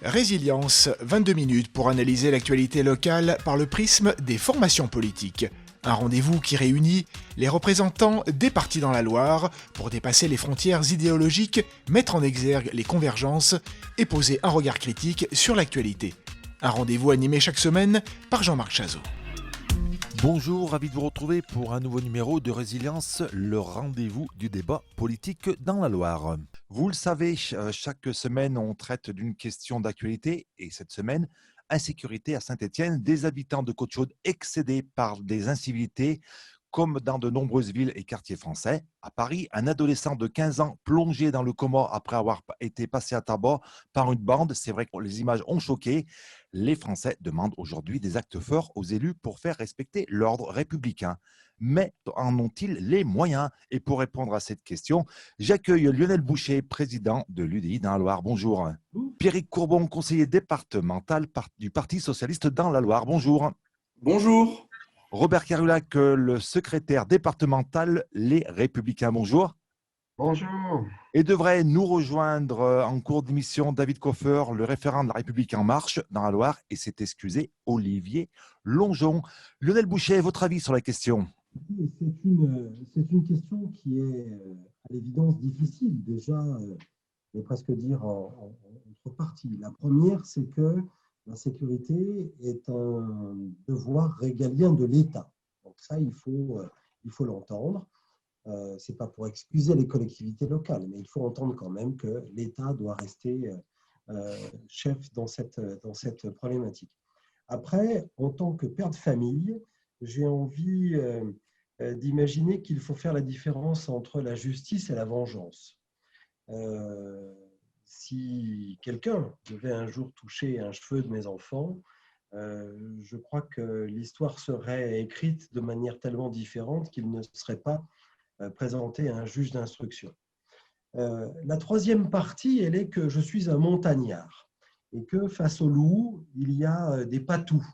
Résilience, 22 minutes pour analyser l'actualité locale par le prisme des formations politiques. Un rendez-vous qui réunit les représentants des partis dans la Loire pour dépasser les frontières idéologiques, mettre en exergue les convergences et poser un regard critique sur l'actualité. Un rendez-vous animé chaque semaine par Jean-Marc Chazot. Bonjour, ravi de vous retrouver pour un nouveau numéro de Résilience, le rendez-vous du débat politique dans la Loire. Vous le savez, chaque semaine on traite d'une question d'actualité et cette semaine, insécurité à Saint-Étienne, des habitants de Côte-Chaude excédés par des incivilités comme dans de nombreuses villes et quartiers français. À Paris, un adolescent de 15 ans plongé dans le coma après avoir été passé à tabac par une bande. C'est vrai que les images ont choqué. Les Français demandent aujourd'hui des actes forts aux élus pour faire respecter l'ordre républicain. Mais en ont-ils les moyens? Et pour répondre à cette question, j'accueille Lionel Boucher, président de l'UDI dans la Loire. Bonjour. Pierrick Courbon, conseiller départemental du Parti socialiste dans la Loire. Bonjour. Bonjour. Robert Carulac, le secrétaire départemental Les Républicains. Bonjour. Bonjour. Et devrait nous rejoindre en cours d'émission David Koffer, le référent de La République En Marche dans la Loire, et s'est excusé Olivier Longeon. Lionel Boucher, votre avis sur la question? C'est une question qui est à l'évidence difficile, déjà, je vais presque dire en trois parties. La première, c'est que la sécurité est un devoir régalien de l'État. Donc ça, il faut l'entendre. Ce n'est pas pour excuser les collectivités locales, mais il faut entendre quand même que l'État doit rester chef dans cette problématique. Après, en tant que père de famille, j'ai envie d'imaginer qu'il faut faire la différence entre la justice et la vengeance. Si quelqu'un devait un jour toucher un cheveu de mes enfants, je crois que l'histoire serait écrite de manière tellement différente qu'il ne serait pas présenté à un juge d'instruction. La troisième partie, elle est que je suis un montagnard et que face au loup, il y a des patous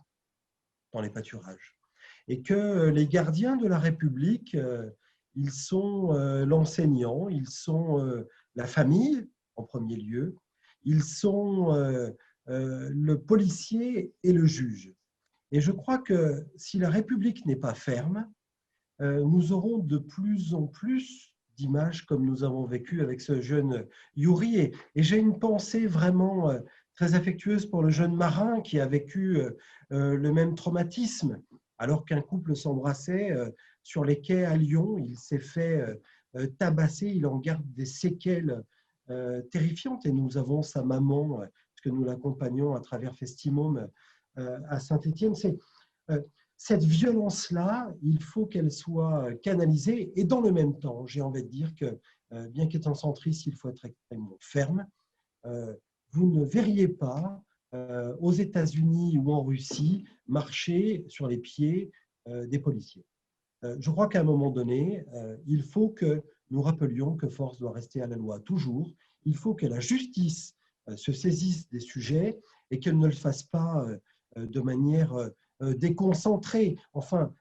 dans les pâturages. Et que les gardiens de la République, ils sont l'enseignant, ils sont la famille en premier lieu, ils sont le policier et le juge. Et je crois que si la République n'est pas ferme, nous aurons de plus en plus d'images comme nous avons vécu avec ce jeune Yuri. Et j'ai une pensée vraiment très affectueuse pour le jeune marin qui a vécu le même traumatisme. Alors qu'un couple s'embrassait sur les quais à Lyon, il s'est fait tabasser, il en garde des séquelles terrifiantes. Et nous avons sa maman, parce que nous l'accompagnons à travers Festimum à Saint-Étienne. Cette violence-là, il faut qu'elle soit canalisée. Et dans le même temps, j'ai envie de dire que, bien qu'étant centriste, il faut être extrêmement ferme. Vous ne verriez pas aux États-Unis ou en Russie marcher sur les pieds des policiers. Je crois qu'à un moment donné, il faut que nous rappelions que force doit rester à la loi toujours. Il faut que la justice se saisisse des sujets et qu'elle ne le fasse pas de manière déconcentrée. Enfin,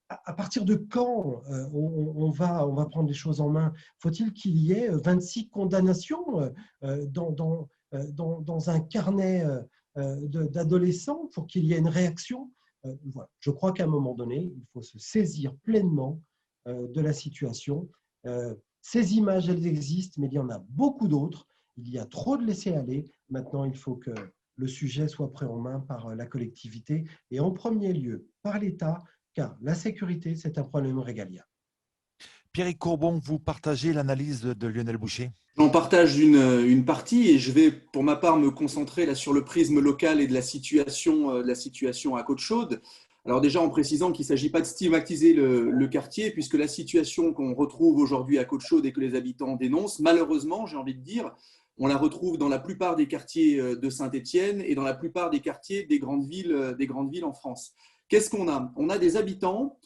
à partir de quand on va prendre les choses en main? Faut-il qu'il y ait 26 condamnations dans un carnet d'adolescents pour qu'il y ait une réaction? Voilà. Je crois qu'à un moment donné, il faut se saisir pleinement de la situation. Ces images, elles existent, mais il y en a beaucoup d'autres. Il y a trop de laisser-aller. Maintenant, il faut que le sujet soit pris en main par la collectivité et en premier lieu par l'État, car la sécurité, c'est un problème régalien. Pierrick Courbon, vous partagez l'analyse de Lionel Boucher? J'en partage une partie et je vais pour ma part me concentrer là sur le prisme local et de la situation à Côte-Chaude. Alors déjà en précisant qu'il ne s'agit pas de stigmatiser le quartier, puisque la situation qu'on retrouve aujourd'hui à Côte-Chaude et que les habitants dénoncent, malheureusement, j'ai envie de dire, on la retrouve dans la plupart des quartiers de Saint-Étienne et dans la plupart des quartiers des grandes villes en France. Qu'est-ce qu'on a? On a des habitants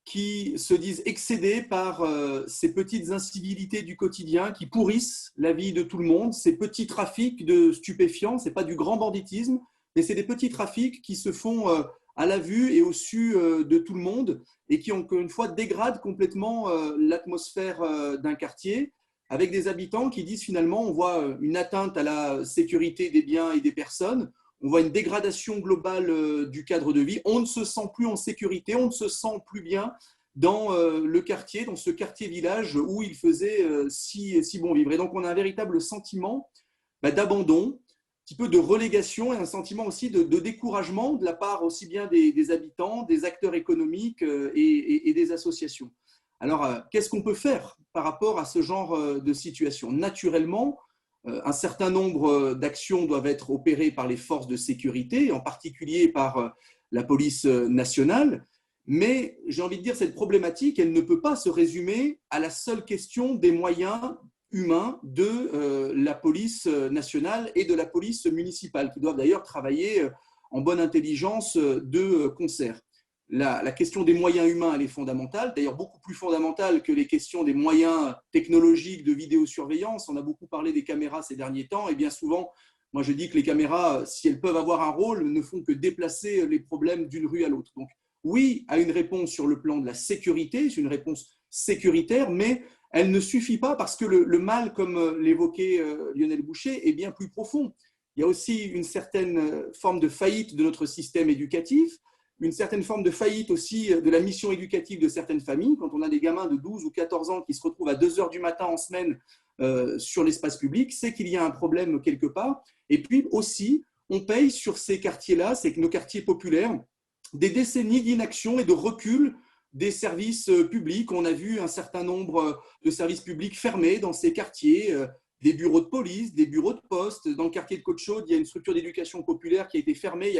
qui se disent excédés par ces petites incivilités du quotidien qui pourrissent la vie de tout le monde, ces petits trafics de stupéfiants. Ce n'est pas du grand banditisme, mais c'est des petits trafics qui se font à la vue et au su de tout le monde et qui, encore une fois, dégradent complètement l'atmosphère d'un quartier. avec des habitants qui disent finalement on voit une atteinte à la sécurité des biens et des personnes, on voit une dégradation globale du cadre de vie, on ne se sent plus en sécurité, on ne se sent plus bien dans le quartier, dans ce quartier-village où il faisait si bon vivre. Et donc on a un véritable sentiment d'abandon, un petit peu de relégation et un sentiment aussi de découragement de la part aussi bien des habitants, des acteurs économiques et des associations. Alors, qu'est-ce qu'on peut faire par rapport à ce genre de situation? Naturellement, un certain nombre d'actions doivent être opérées par les forces de sécurité, en particulier par la police nationale. Mais j'ai envie de dire, cette problématique, elle ne peut pas se résumer à la seule question des moyens humains de la police nationale et de la police municipale, qui doivent d'ailleurs travailler en bonne intelligence de concert. La question des moyens humains, elle est fondamentale, d'ailleurs beaucoup plus fondamentale que les questions des moyens technologiques de vidéosurveillance. On a beaucoup parlé des caméras ces derniers temps, et bien souvent, moi je dis que les caméras, si elles peuvent avoir un rôle, ne font que déplacer les problèmes d'une rue à l'autre. Donc oui, à une réponse sur le plan de la sécurité, c'est une réponse sécuritaire, mais elle ne suffit pas parce que le mal, comme l'évoquait Lionel Boucher, est bien plus profond. Il y a aussi une certaine forme de faillite de notre système éducatif, une certaine forme de faillite aussi de la mission éducative de certaines familles. Quand on a des gamins de 12 ou 14 ans qui se retrouvent à 2 heures du matin en semaine sur l'espace public, c'est qu'il y a un problème quelque part. Et puis aussi, on paye sur ces quartiers-là, c'est que nos quartiers populaires, des décennies d'inaction et de recul des services publics. On a vu un certain nombre de services publics fermés dans ces quartiers, des bureaux de police, des bureaux de poste. Dans le quartier de Côte-Chaude, il y a une structure d'éducation populaire qui a été fermée il y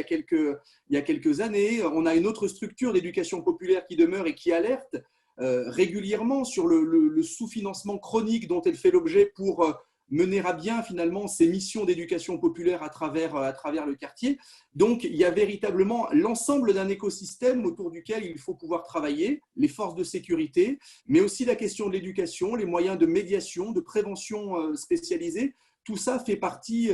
a quelques années. On a une autre structure d'éducation populaire qui demeure et qui alerte régulièrement sur le sous-financement chronique dont elle fait l'objet pour mener à bien finalement ces missions d'éducation populaire à travers le quartier. Donc il y a véritablement l'ensemble d'un écosystème autour duquel il faut pouvoir travailler, les forces de sécurité, mais aussi la question de l'éducation, les moyens de médiation, de prévention spécialisée. Tout ça fait partie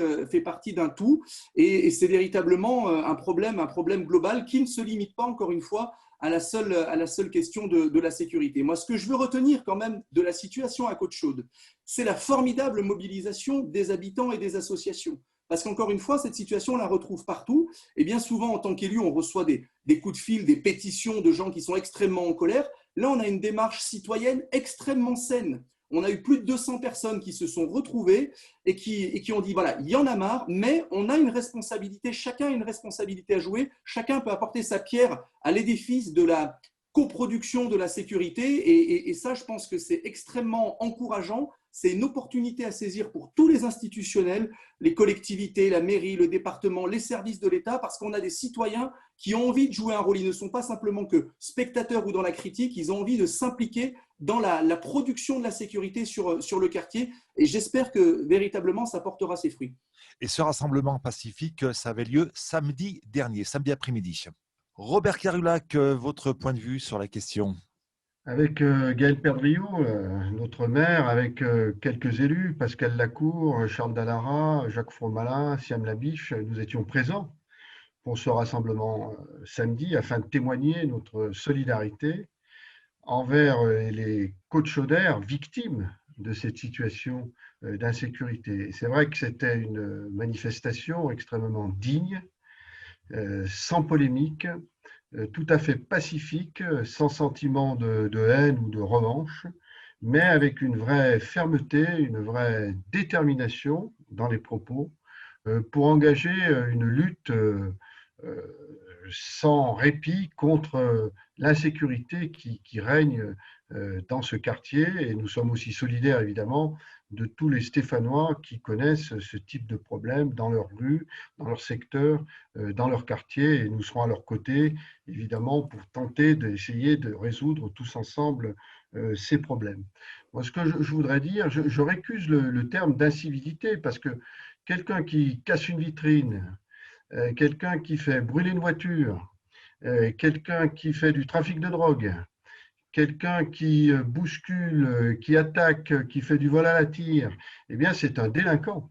d'un tout et c'est véritablement un problème global qui ne se limite pas, encore une fois, à la seule question de la sécurité. Moi, ce que je veux retenir quand même de la situation à Côte-Chaude, c'est la formidable mobilisation des habitants et des associations. Parce qu'encore une fois, cette situation, on la retrouve partout. Et bien souvent, en tant qu'élu, on reçoit des coups de fil, des pétitions de gens qui sont extrêmement en colère. Là, on a une démarche citoyenne extrêmement saine. On a eu plus de 200 personnes qui se sont retrouvées et qui ont dit, voilà, il y en a marre, mais on a une responsabilité, chacun a une responsabilité à jouer, chacun peut apporter sa pierre à l'édifice de la coproduction de la sécurité. Et ça, je pense que c'est extrêmement encourageant. C'est une opportunité à saisir pour tous les institutionnels, les collectivités, la mairie, le département, les services de l'État, parce qu'on a des citoyens qui ont envie de jouer un rôle. Ils ne sont pas simplement que spectateurs ou dans la critique, ils ont envie de s'impliquer dans la production de la sécurité sur le quartier. Et j'espère que véritablement, ça portera ses fruits. Et ce rassemblement pacifique, ça avait lieu samedi dernier, samedi après-midi. Robert Carulac, votre point de vue sur la question? Avec Gaël Perdriau, notre maire, avec quelques élus, Pascal Lacour, Charles Dallara, Jacques Fromalin, Siam Labiche, nous étions présents pour ce rassemblement samedi afin de témoigner notre solidarité envers les Côte-Chaudaires victimes de cette situation d'insécurité. C'est vrai que c'était une manifestation extrêmement digne, sans polémique, tout à fait pacifique, sans sentiment de haine ou de revanche, mais avec une vraie fermeté, une vraie détermination dans les propos pour engager une lutte sans répit contre l'insécurité qui règne dans ce quartier. Et nous sommes aussi solidaires, évidemment, de tous les Stéphanois qui connaissent ce type de problème dans leur rue, dans leur secteur, dans leur quartier. Et nous serons à leur côté, évidemment, pour tenter d'essayer de résoudre tous ensemble ces problèmes. Moi, ce que je voudrais dire, je récuse le terme d'incivilité, parce que quelqu'un qui casse une vitrine, quelqu'un qui fait brûler une voiture, quelqu'un qui fait du trafic de drogue, quelqu'un qui bouscule, qui attaque, qui fait du vol à la tire, eh bien c'est un délinquant.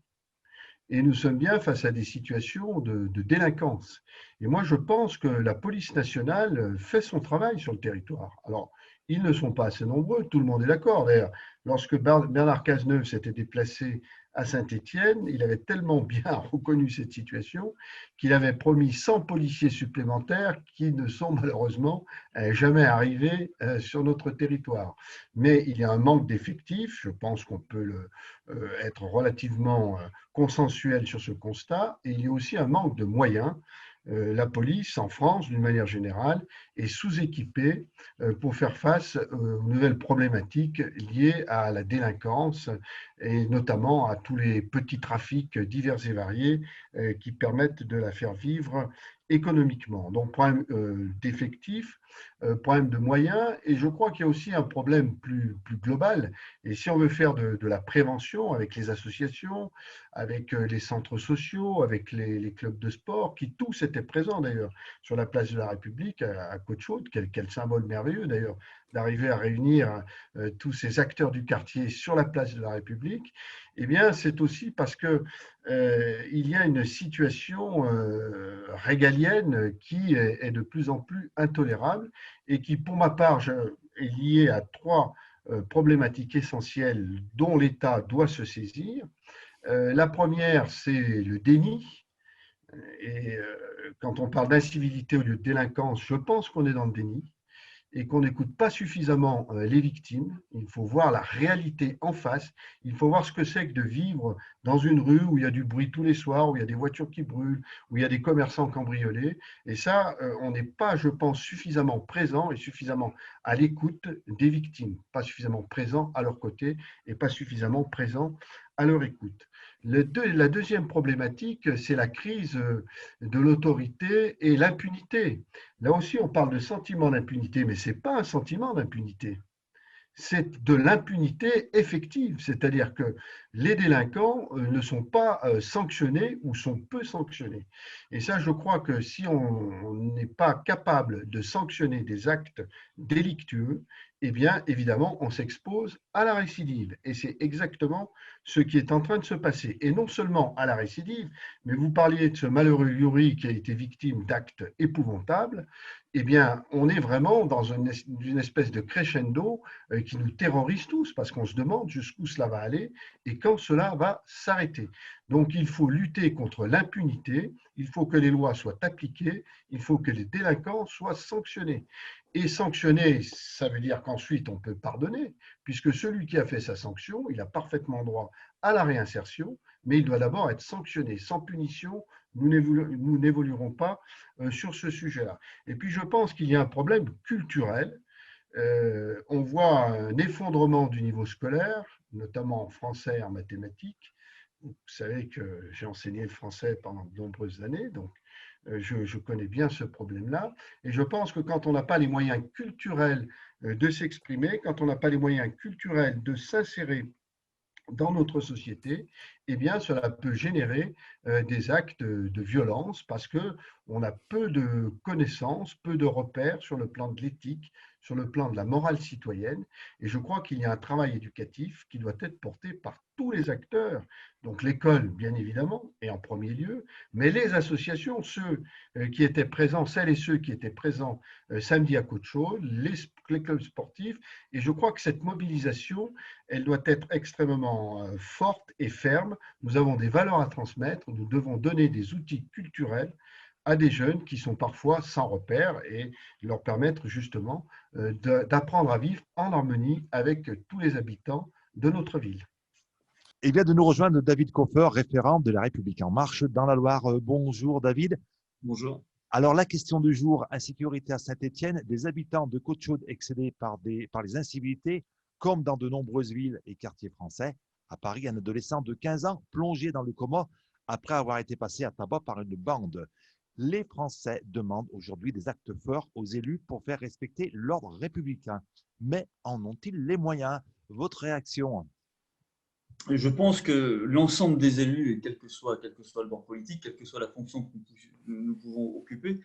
Et nous sommes bien face à des situations de délinquance. Et moi, je pense que la police nationale fait son travail sur le territoire. Alors, Ils ne sont pas assez nombreux, tout le monde est d'accord. D'ailleurs, lorsque Bernard Cazeneuve s'était déplacé à Saint-Étienne, il avait tellement bien reconnu cette situation qu'il avait promis 100 policiers supplémentaires qui ne sont malheureusement jamais arrivés sur notre territoire. Mais il y a un manque d'effectifs, je pense qu'on peut être relativement consensuel sur ce constat, et il y a aussi un manque de moyens. La police en France, d'une manière générale, est sous-équipée pour faire face aux nouvelles problématiques liées à la délinquance et notamment à tous les petits trafics divers et variés qui permettent de la faire vivre économiquement. Donc, problème d'effectifs, problème de moyens, et je crois qu'il y a aussi un problème plus global. Et si on veut faire de la prévention avec les associations, avec les centres sociaux, avec les clubs de sport, qui tous étaient présents d'ailleurs sur la place de la République à Côte-Chaude, quel symbole merveilleux d'ailleurs d'arriver à réunir tous ces acteurs du quartier sur la place de la République, eh bien c'est aussi parce que il y a une situation régalienne qui est de plus en plus intolérable et qui, pour ma part, est liée à trois problématiques essentielles dont l'État doit se saisir. La première, c'est le déni. Et quand on parle d'incivilité au lieu de délinquance, je pense qu'on est dans le déni et qu'on n'écoute pas suffisamment les victimes. Il faut voir la réalité en face. Il faut voir ce que c'est que de vivre dans une rue où il y a du bruit tous les soirs, où il y a des voitures qui brûlent, où il y a des commerçants cambriolés. Et ça, on n'est pas, je pense, suffisamment présent et suffisamment à l'écoute des victimes, pas suffisamment présent à leur côté et pas suffisamment présent à leur écoute. La deuxième problématique, c'est la crise de l'autorité et l'impunité. Là aussi, on parle de sentiment d'impunité, mais ce n'est pas un sentiment d'impunité. C'est de l'impunité effective, c'est-à-dire que les délinquants ne sont pas sanctionnés ou sont peu sanctionnés. Et ça, je crois que si on n'est pas capable de sanctionner des actes délictueux, eh bien, évidemment, on s'expose à la récidive. Et c'est exactement ce qui est en train de se passer. Et non seulement à la récidive, mais vous parliez de ce malheureux Yuri qui a été victime d'actes épouvantables, eh bien, on est vraiment dans une espèce de crescendo qui nous terrorise tous, parce qu'on se demande jusqu'où cela va aller et quand cela va s'arrêter. Donc, il faut lutter contre l'impunité, il faut que les lois soient appliquées, il faut que les délinquants soient sanctionnés. Et sanctionner, ça veut dire qu'ensuite on peut pardonner, puisque celui qui a fait sa sanction, il a parfaitement droit à la réinsertion, mais il doit d'abord être sanctionné. Sans punition, nous n'évoluerons pas sur ce sujet-là. Et puis je pense qu'il y a un problème culturel. On voit un effondrement du niveau scolaire, notamment en français et en mathématiques. Vous savez que j'ai enseigné le français pendant de nombreuses années, donc je connais bien ce problème-là. Et je pense que quand on n'a pas les moyens culturels de s'exprimer, quand on n'a pas les moyens culturels de s'insérer dans notre société, eh bien, cela peut générer des actes de violence parce qu'on a peu de connaissances, peu de repères sur le plan de l'éthique, sur le plan de la morale citoyenne. Et je crois qu'il y a un travail éducatif qui doit être porté par tous les acteurs. Donc l'école, bien évidemment, et en premier lieu, mais les associations, ceux qui étaient présents, celles et ceux qui étaient présents samedi à Côte-Chaude, les clubs sportifs. Et je crois que cette mobilisation, elle doit être extrêmement forte et ferme. Nous avons des valeurs à transmettre, nous devons donner des outils culturels à des jeunes qui sont parfois sans repère et leur permettre justement d'apprendre à vivre en harmonie avec tous les habitants de notre ville. Et vient de nous rejoindre David Koffer, référent de La République En Marche dans la Loire. Bonjour David. Bonjour. Alors la question du jour, insécurité à Saint-Étienne, des habitants de Côte-Chaude excédés par les incivilités, comme dans de nombreuses villes et quartiers français. À Paris, un adolescent de 15 ans plongé dans le coma après avoir été passé à tabac par une bande. Les Français demandent aujourd'hui des actes forts aux élus pour faire respecter l'ordre républicain. Mais en ont-ils les moyens? Votre réaction? je pense que l'ensemble des élus, et quel que soit le bord politique, quelle que soit la fonction que nous pouvons occuper,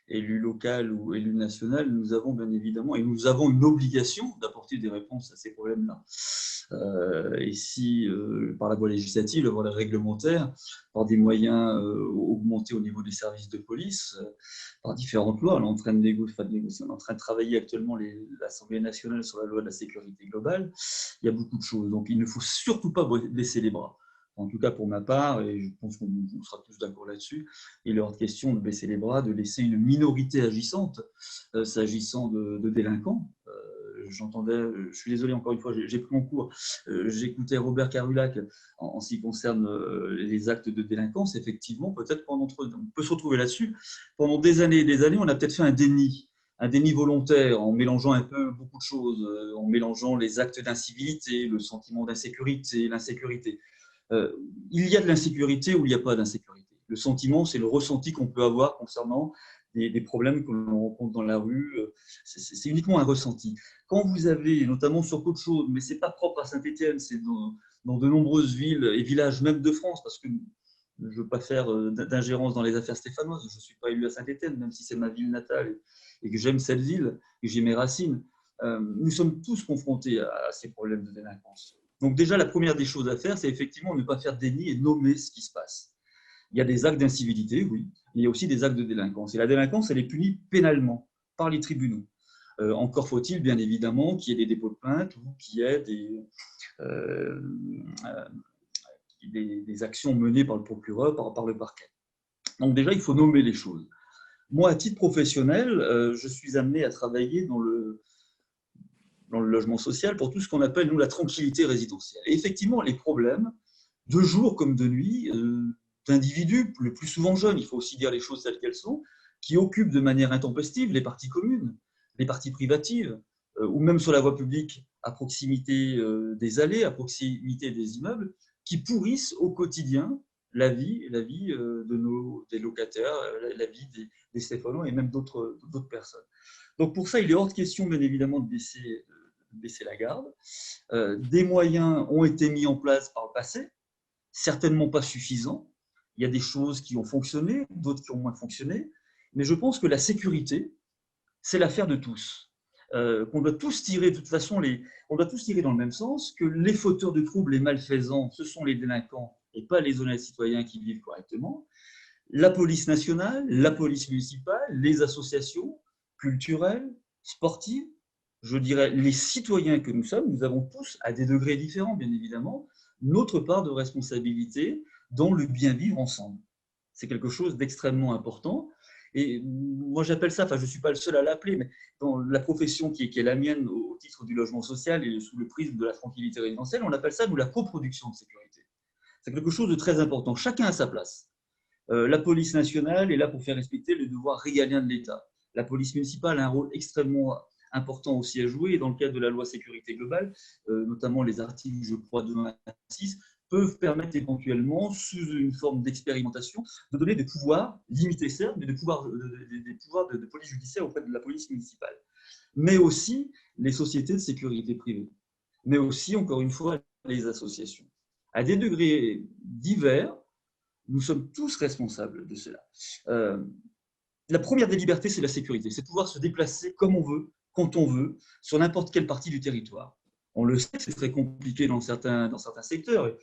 élu local ou élu national, nous avons bien évidemment, et nous avons une obligation d'apporter des réponses à ces problèmes-là. Et si, par la voie législative, la voie réglementaire, par des moyens augmentés au niveau des services de police, par différentes lois, on est en train de négocier, on est en train de travailler actuellement l'Assemblée nationale sur la loi de la sécurité globale, il y a beaucoup de choses. Donc il ne faut surtout pas baisser les bras. En tout cas pour ma part, et je pense qu'on sera tous d'accord là-dessus, il est hors de question de baisser les bras, de laisser une minorité agissante s'agissant de délinquants. J'entendais, je suis désolé encore une fois, j'ai pris mon cours, j'écoutais Robert Carulac en ce qui concerne les actes de délinquance. Effectivement, peut-être on peut se retrouver là-dessus. Pendant des années et des années, on a peut-être fait un déni volontaire en mélangeant un peu beaucoup de choses, en mélangeant les actes d'incivilité, le sentiment d'insécurité, l'insécurité. Il y a de l'insécurité ou il n'y a pas d'insécurité. Le sentiment, c'est le ressenti qu'on peut avoir concernant des problèmes que l'on rencontre dans la rue. C'est uniquement un ressenti. Quand vous avez, notamment sur Côte-Chaude, mais ce n'est pas propre à Saint-Étienne, c'est dans de nombreuses villes et villages, même de France, parce que je ne veux pas faire d'ingérence dans les affaires stéphanoises, je ne suis pas élu à Saint-Étienne, même si c'est ma ville natale et que j'aime cette ville, et que j'ai mes racines. Nous sommes tous confrontés à ces problèmes de délinquance. Donc déjà, la première des choses à faire, c'est effectivement ne pas faire déni et nommer ce qui se passe. Il y a des actes d'incivilité, oui, mais il y a aussi des actes de délinquance. Et la délinquance, elle est punie pénalement par les tribunaux. Encore faut-il, bien évidemment, qu'il y ait des dépôts de plainte ou qu'il y ait des actions menées par le procureur, par le parquet. Donc déjà, il faut nommer les choses. Moi, à titre professionnel, je suis amené à travailler dans le logement social pour tout ce qu'on appelle, nous, la tranquillité résidentielle. Et effectivement, les problèmes, de jour comme de nuit, d'individus, le plus souvent jeunes, il faut aussi dire les choses telles qu'elles sont, qui occupent de manière intempestive les parties communes, les parties privatives, ou même sur la voie publique, à proximité des allées, à proximité des immeubles, qui pourrissent au quotidien la vie des locataires, la vie des Stéphanois et même d'autres personnes. Donc pour ça, il est hors de question, bien évidemment, de baisser la garde. Des moyens ont été mis en place par le passé, certainement pas suffisants. Il y a des choses qui ont fonctionné, d'autres qui ont moins fonctionné. Mais je pense que la sécurité, c'est l'affaire de tous. Qu'on doit tous tirer, de toute façon, on doit tous tirer dans le même sens, que les fauteurs de troubles, les malfaisants, ce sont les délinquants et pas les honnêtes citoyens qui vivent correctement. La police nationale, la police municipale, les associations culturelles, sportives, je dirais les citoyens que nous sommes, nous avons tous, à des degrés différents bien évidemment, notre part de responsabilité dans le bien vivre ensemble. C'est quelque chose d'extrêmement important. Et moi, j'appelle ça, enfin, je ne suis pas le seul à l'appeler, mais dans la profession qui est la mienne au titre du logement social et sous le prisme de la tranquillité résidentielle, on appelle ça, nous, la coproduction de sécurité. C'est quelque chose de très important. Chacun a sa place. La police nationale est là pour faire respecter le devoir régalien de l'État. La police municipale a un rôle extrêmement important aussi à jouer. Et dans le cadre de la loi sécurité globale, notamment les articles, je crois, 2 à 6, peuvent permettre éventuellement, sous une forme d'expérimentation, de donner des pouvoirs, limités certes, mais des pouvoirs de police judiciaire auprès de la police municipale. Mais aussi les sociétés de sécurité privée. Mais aussi, encore une fois, les associations. À des degrés divers, nous sommes tous responsables de cela. La première des libertés, c'est la sécurité. C'est pouvoir se déplacer comme on veut, quand on veut, sur n'importe quelle partie du territoire. On le sait, c'est très compliqué dans certains secteurs.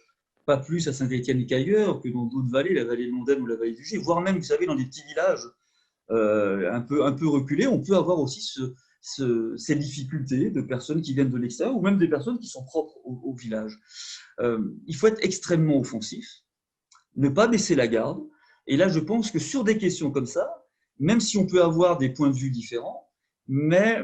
Pas plus à Saint-Étienne qu'ailleurs, que dans d'autres vallées, la vallée de l'Ondème ou la vallée du Gier, voire même, vous savez, dans des petits villages un peu reculés, on peut avoir aussi ces difficultés de personnes qui viennent de l'extérieur ou même des personnes qui sont propres au village. Il faut être extrêmement offensif, ne pas baisser la garde. Et là, je pense que sur des questions comme ça, même si on peut avoir des points de vue différents, mais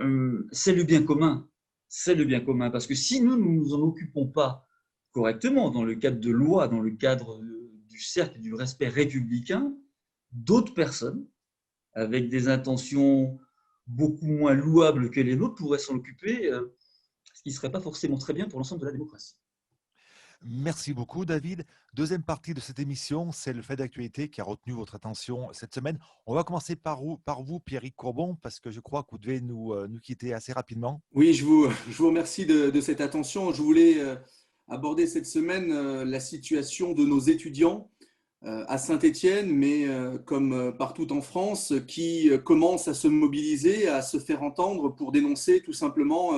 c'est le bien commun. C'est le bien commun. Parce que si nous ne nous en occupons pas correctement, dans le cadre de loi, dans le cadre du cercle du respect républicain, d'autres personnes, avec des intentions beaucoup moins louables que les nôtres, pourraient s'en occuper, ce qui ne serait pas forcément très bien pour l'ensemble de la démocratie. Merci beaucoup, David. Deuxième partie de cette émission, c'est le fait d'actualité qui a retenu votre attention cette semaine. On va commencer par vous, Pierrick Courbon, parce que je crois que vous devez nous quitter assez rapidement. Oui, je vous remercie de cette attention. Je voulais aborder cette semaine la situation de nos étudiants à Saint-Étienne, mais comme partout en France, qui commencent à se mobiliser, à se faire entendre pour dénoncer tout simplement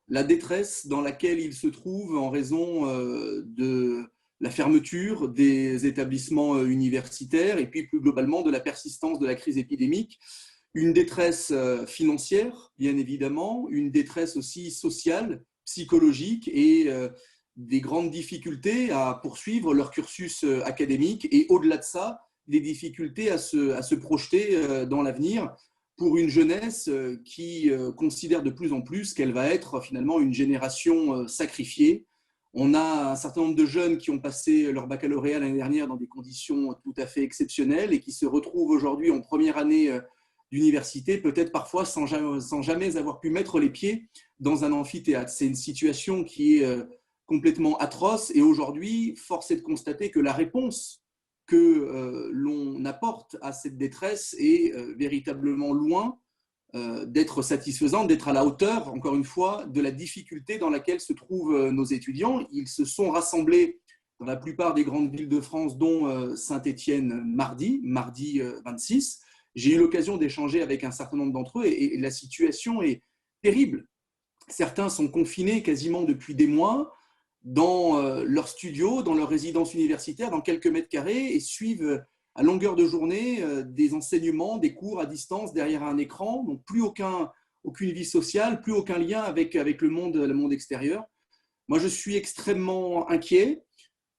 la détresse dans laquelle ils se trouvent en raison de la fermeture des établissements universitaires et puis plus globalement de la persistance de la crise épidémique. Une détresse financière, bien évidemment, une détresse aussi sociale, psychologique et des grandes difficultés à poursuivre leur cursus académique et au-delà de ça, des difficultés à se projeter dans l'avenir pour une jeunesse qui considère de plus en plus qu'elle va être finalement une génération sacrifiée. On a un certain nombre de jeunes qui ont passé leur baccalauréat l'année dernière dans des conditions tout à fait exceptionnelles et qui se retrouvent aujourd'hui en première année d'université, peut-être parfois sans jamais avoir pu mettre les pieds dans un amphithéâtre. C'est une situation qui est complètement atroce et aujourd'hui, force est de constater que la réponse que l'on apporte à cette détresse est véritablement loin d'être satisfaisante, d'être à la hauteur, encore une fois, de la difficulté dans laquelle se trouvent nos étudiants. Ils se sont rassemblés dans la plupart des grandes villes de France, dont Saint-Étienne mardi 26. J'ai eu l'occasion d'échanger avec un certain nombre d'entre eux et la situation est terrible. Certains sont confinés quasiment depuis des mois dans leur studio, dans leur résidence universitaire, dans quelques mètres carrés et suivent à longueur de journée des enseignements, des cours à distance derrière un écran, donc plus aucune vie sociale, plus aucun lien avec le monde extérieur. Moi, je suis extrêmement inquiet.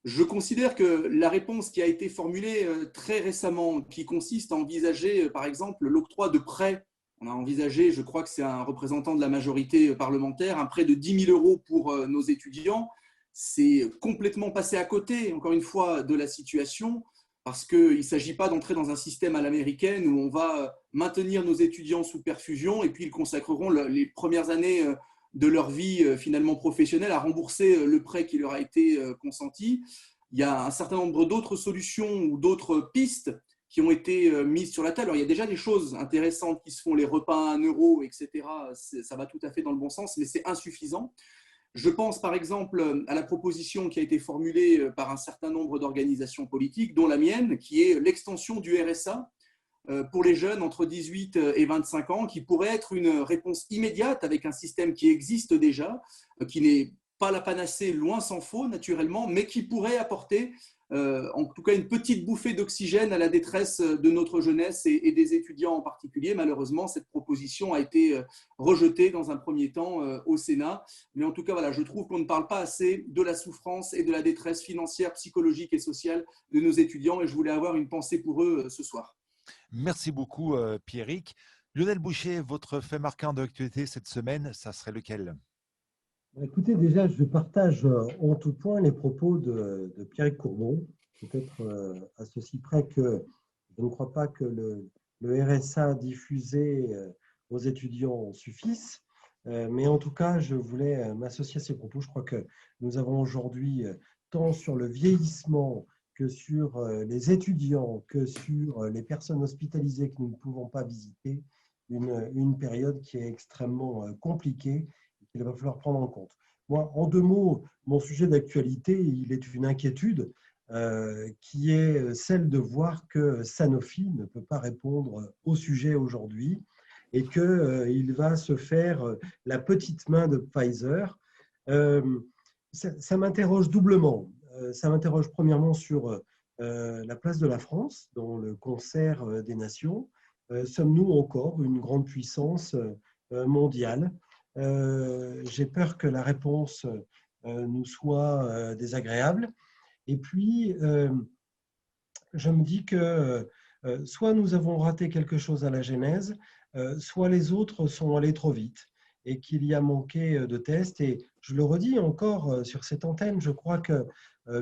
Je considère que la réponse qui a été formulée très récemment, qui consiste à envisager, par exemple, l'octroi de prêts, on a envisagé, je crois que c'est un représentant de la majorité parlementaire, un prêt de 10 000 € pour nos étudiants, c'est complètement passé à côté, encore une fois, de la situation, parce qu'il ne s'agit pas d'entrer dans un système à l'américaine où on va maintenir nos étudiants sous perfusion et puis ils consacreront les premières années de leur vie finalement professionnelle à rembourser le prêt qui leur a été consenti. Il y a un certain nombre d'autres solutions ou d'autres pistes qui ont été mises sur la table. Alors, il y a déjà des choses intéressantes qui se font, les repas à 1 €, etc. Ça va tout à fait dans le bon sens, mais c'est insuffisant. Je pense par exemple à la proposition qui a été formulée par un certain nombre d'organisations politiques, dont la mienne, qui est l'extension du RSA pour les jeunes entre 18 et 25 ans, qui pourrait être une réponse immédiate avec un système qui existe déjà, qui n'est pas la panacée, loin s'en faut naturellement, mais qui pourrait apporter en tout cas une petite bouffée d'oxygène à la détresse de notre jeunesse et des étudiants en particulier. Malheureusement, cette proposition a été rejetée dans un premier temps au Sénat. Mais en tout cas, voilà, je trouve qu'on ne parle pas assez de la souffrance et de la détresse financière, psychologique et sociale de nos étudiants et je voulais avoir une pensée pour eux ce soir. Merci beaucoup, Pierrick. Lionel Boucher, votre fait marquant de l'actualité cette semaine, ça serait lequel? Écoutez, déjà, je partage en tout point les propos de Pierrick Courbon, peut-être à ceci près que je ne crois pas que le RSA diffusé aux étudiants suffise, mais en tout cas, je voulais m'associer à ces propos. Je crois que nous avons aujourd'hui, tant sur le vieillissement que sur les étudiants, que sur les personnes hospitalisées que nous ne pouvons pas visiter, une période qui est extrêmement compliquée. Il va falloir prendre en compte. Moi, en 2 mots, mon sujet d'actualité, il est une inquiétude qui est celle de voir que Sanofi ne peut pas répondre au sujet aujourd'hui et qu'il va se faire la petite main de Pfizer. Ça m'interroge doublement. Ça m'interroge premièrement sur la place de la France dans le concert des nations. Sommes-nous encore une grande puissance mondiale ? J'ai peur que la réponse nous soit désagréable. Et puis, je me dis que soit nous avons raté quelque chose à la genèse, soit les autres sont allés trop vite et qu'il y a manqué de tests. Et je le redis encore sur cette antenne, je crois que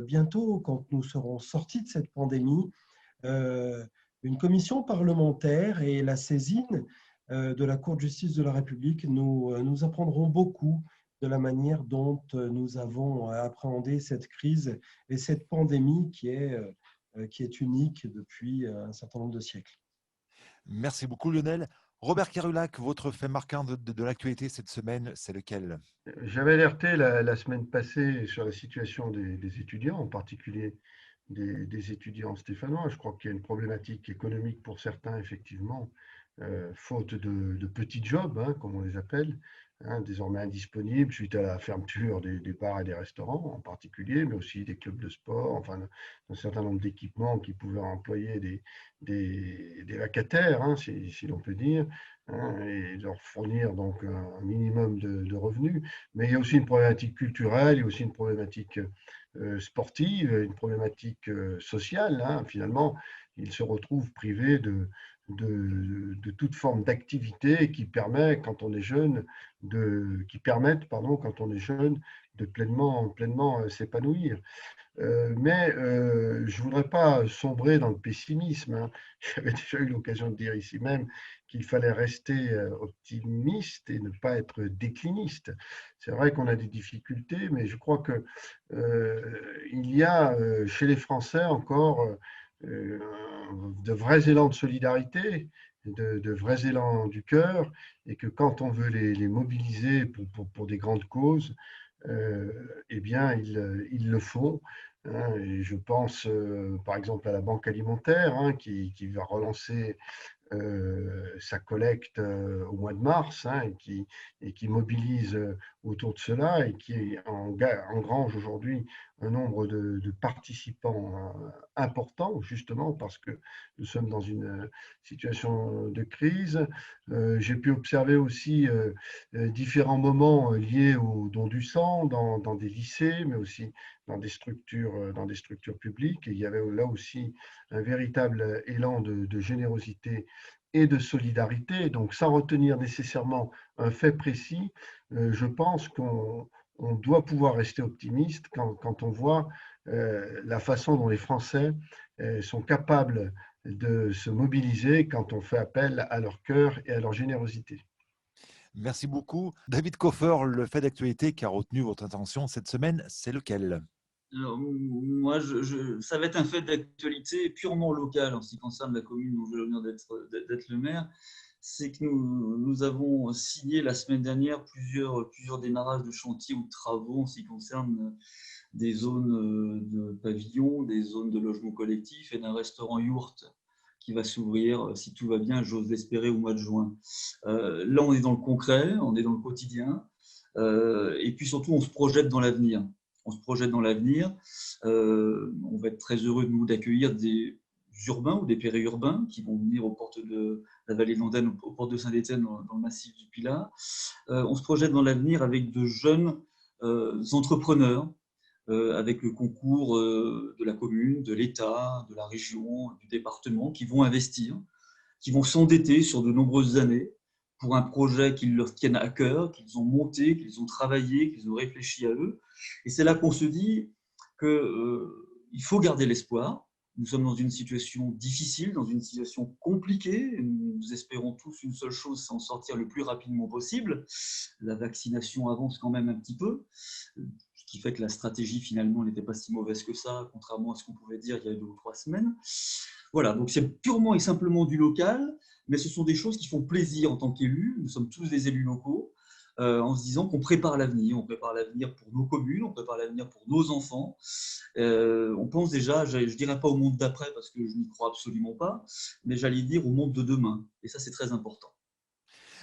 bientôt, quand nous serons sortis de cette pandémie, une commission parlementaire et la saisine de la Cour de justice de la République nous apprendront beaucoup de la manière dont nous avons appréhendé cette crise et cette pandémie qui est unique depuis un certain nombre de siècles. Merci beaucoup, Lionel. Robert Kerulac, votre fait marquant de l'actualité cette semaine, c'est lequel? J'avais alerté la semaine passée sur la situation des étudiants, en particulier des étudiants stéphanois. Je crois qu'il y a une problématique économique pour certains, effectivement, faute de petits jobs, hein, comme on les appelle, hein, désormais indisponibles suite à la fermeture des bars et des restaurants en particulier, mais aussi des clubs de sport, enfin, un certain nombre d'équipements qui pouvaient employer des vacataires, hein, si l'on peut dire, hein, et leur fournir donc un minimum de revenus. Mais il y a aussi une problématique culturelle, il y a aussi une problématique sportive, une problématique sociale, hein. Finalement, ils se retrouvent privés de toute forme d'activité qui permet, quand on est jeune, qui permettent, pardon, quand on est jeune, de pleinement s'épanouir. Mais je ne voudrais pas sombrer dans le pessimisme, hein. J'avais déjà eu l'occasion de dire ici même qu'il fallait rester optimiste et ne pas être décliniste. C'est vrai qu'on a des difficultés, mais je crois que il y a chez les Français encore euh, de vrais élans de solidarité, de vrais élans du cœur, et que quand on veut les mobiliser pour des grandes causes, eh bien, ils le font, hein. Et je pense par exemple à la Banque alimentaire, hein, qui va relancer sa collecte au mois de mars, hein, et qui mobilise autour de cela et qui engrange aujourd'hui un nombre de participants important, justement parce que nous sommes dans une situation de crise. J'ai pu observer aussi différents moments liés au don du sang dans des lycées, mais aussi dans des structures publiques. Et il y avait là aussi un véritable élan de générosité et de solidarité. Donc, sans retenir nécessairement un fait précis, je pense qu'on doit pouvoir rester optimiste quand on voit la façon dont les Français sont capables de se mobiliser quand on fait appel à leur cœur et à leur générosité. Merci beaucoup. David Koffer, le fait d'actualité qui a retenu votre attention cette semaine, c'est lequel? Alors, moi, ça va être un fait d'actualité purement local en ce qui concerne la commune dont j'ai l'honneur d'être le maire. C'est que nous avons signé la semaine dernière plusieurs démarrages de chantiers ou de travaux en ce qui concerne des zones de pavillons, des zones de logement collectif et d'un restaurant yourte qui va s'ouvrir, si tout va bien, j'ose l'espérer, au mois de juin. Là, on est dans le concret, on est dans le quotidien, et puis surtout, on se projette dans l'avenir. On se projette dans l'avenir. On va être très heureux, nous, d'accueillir des urbains ou des périurbains qui vont venir aux portes de la vallée de l'Andenne, aux portes de Saint-Étienne, dans le massif du Pilat. On se projette dans l'avenir avec de jeunes entrepreneurs, avec le concours de la commune, de l'État, de la région, du département, qui vont investir, qui vont s'endetter sur de nombreuses années pour un projet qui leur tienne à cœur, qu'ils ont monté, qu'ils ont travaillé, qu'ils ont réfléchi à eux. Et c'est là qu'on se dit qu'il faut garder l'espoir. Nous sommes dans une situation difficile, dans une situation compliquée. Nous espérons tous une seule chose, c'est en sortir le plus rapidement possible. La vaccination avance quand même un petit peu, ce qui fait que la stratégie finalement n'était pas si mauvaise que ça, contrairement à ce qu'on pouvait dire il y a 2 ou 3 semaines. Voilà, donc c'est purement et simplement du local, mais ce sont des choses qui font plaisir en tant qu'élus. Nous sommes tous des élus locaux, en se disant qu'on prépare l'avenir. On prépare l'avenir pour nos communes, on prépare l'avenir pour nos enfants. On pense déjà, je ne dirais pas au monde d'après parce que je n'y crois absolument pas, mais j'allais dire au monde de demain. Et ça, c'est très important.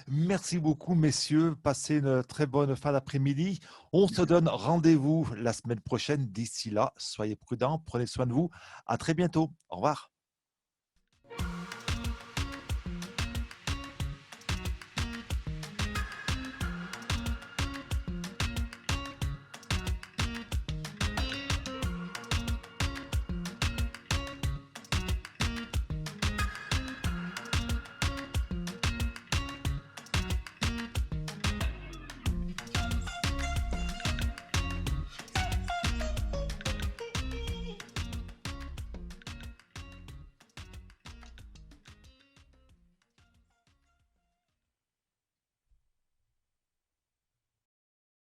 Merci beaucoup, messieurs. Passez une très bonne fin d'après-midi. On se donne rendez-vous la semaine prochaine. D'ici là, soyez prudents, prenez soin de vous. À très bientôt. Au revoir.